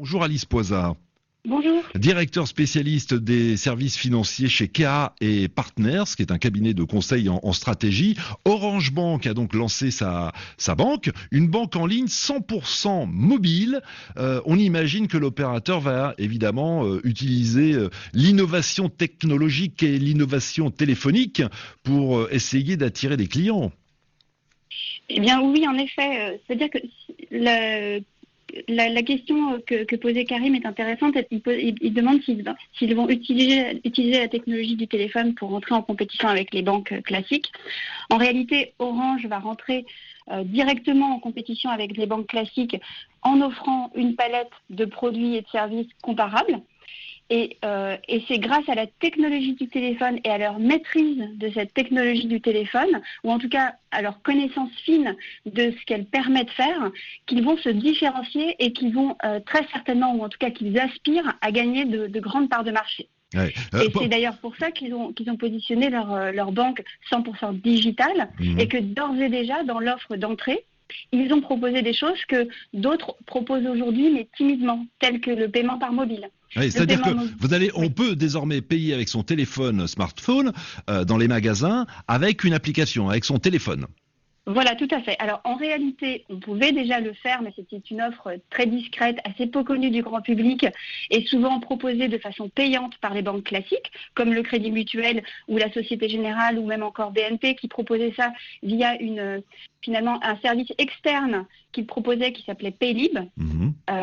Bonjour Alice Poisat, Bonjour. directeur spécialiste des services financiers chez Kea et Partners, qui est un cabinet de conseil en stratégie. Orange Bank a donc lancé sa banque, une banque en ligne 100% mobile. On imagine que l'opérateur va évidemment utiliser l'innovation technologique et l'innovation téléphonique pour essayer d'attirer des clients. Eh bien oui, en effet. C'est-à-dire que la question que posait Karim est intéressante. Il demande s'ils vont utiliser la technologie du téléphone pour rentrer en compétition avec les banques classiques. En réalité, Orange va rentrer directement en compétition avec les banques classiques en offrant une palette de produits et de services comparables. Et c'est grâce à la technologie du téléphone et à leur maîtrise de cette technologie du téléphone, ou en tout cas à leur connaissance fine de ce qu'elle permet de faire, qu'ils vont se différencier et qu'ils vont très certainement, ou en tout cas qu'ils aspirent à gagner de grandes parts de marché. Ouais. Et c'est d'ailleurs pour ça qu'ils ont positionné leur banque 100% digitale et que d'ores et déjà, dans l'offre d'entrée, ils ont proposé des choses que d'autres proposent aujourd'hui, mais timidement, telles que le paiement par mobile. Oui, c'est-à-dire que on peut désormais payer avec son téléphone smartphone dans les magasins avec une application, avec son téléphone. Voilà, tout à fait. Alors, en réalité, on pouvait déjà le faire, mais c'était une offre très discrète, assez peu connue du grand public et souvent proposée de façon payante par les banques classiques, comme le Crédit Mutuel ou la Société Générale ou même encore BNP qui proposait ça via finalement un service externe qu'ils proposaient qui s'appelait Paylib.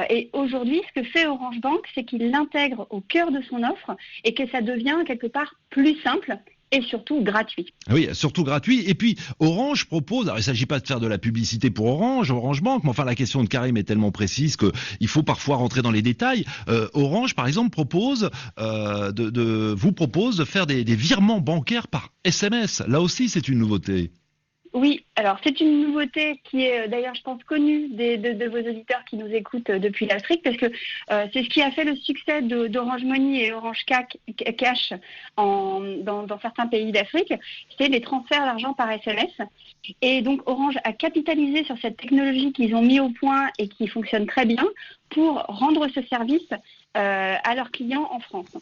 Et aujourd'hui, ce que fait Orange Bank, c'est qu'il l'intègre au cœur de son offre et que ça devient quelque part plus simple et surtout gratuit. Oui, surtout gratuit. Et puis, Orange propose, alors il ne s'agit pas de faire de la publicité pour Orange Bank, mais enfin la question de Karim est tellement précise qu'il faut parfois rentrer dans les détails. Orange, par exemple, vous propose de faire des virements bancaires par SMS. Là aussi, c'est une nouveauté. Oui, alors c'est une nouveauté qui est d'ailleurs, je pense, connue de vos auditeurs qui nous écoutent depuis l'Afrique, parce que c'est ce qui a fait le succès d'Orange Money et Orange Cash dans certains pays d'Afrique, c'est les transferts d'argent par SMS. Et donc Orange a capitalisé sur cette technologie qu'ils ont mis au point et qui fonctionne très bien pour rendre ce service à leurs clients en France.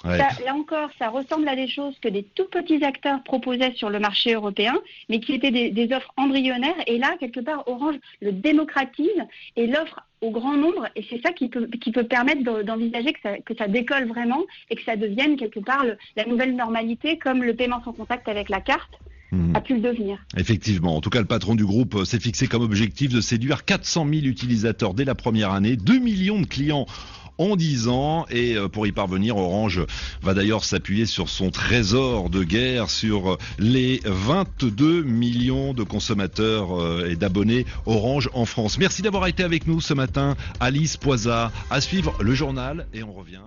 Ouais. Là encore, ça ressemble à des choses que des tout petits acteurs proposaient sur le marché européen, mais qui étaient des offres embryonnaires. Et là, quelque part, Orange le démocratise et l'offre au grand nombre. Et c'est ça qui peut permettre d'envisager que ça décolle vraiment et que ça devienne quelque part la nouvelle normalité, comme le paiement sans contact avec la carte a pu le devenir. Effectivement. En tout cas, le patron du groupe s'est fixé comme objectif de séduire 400 000 utilisateurs dès la première année, 2 millions de clients en 10 ans, et pour y parvenir, Orange va d'ailleurs s'appuyer sur son trésor de guerre, sur les 22 millions de consommateurs et d'abonnés Orange en France. Merci d'avoir été avec nous ce matin, Alice Poisat. À suivre le journal et on revient.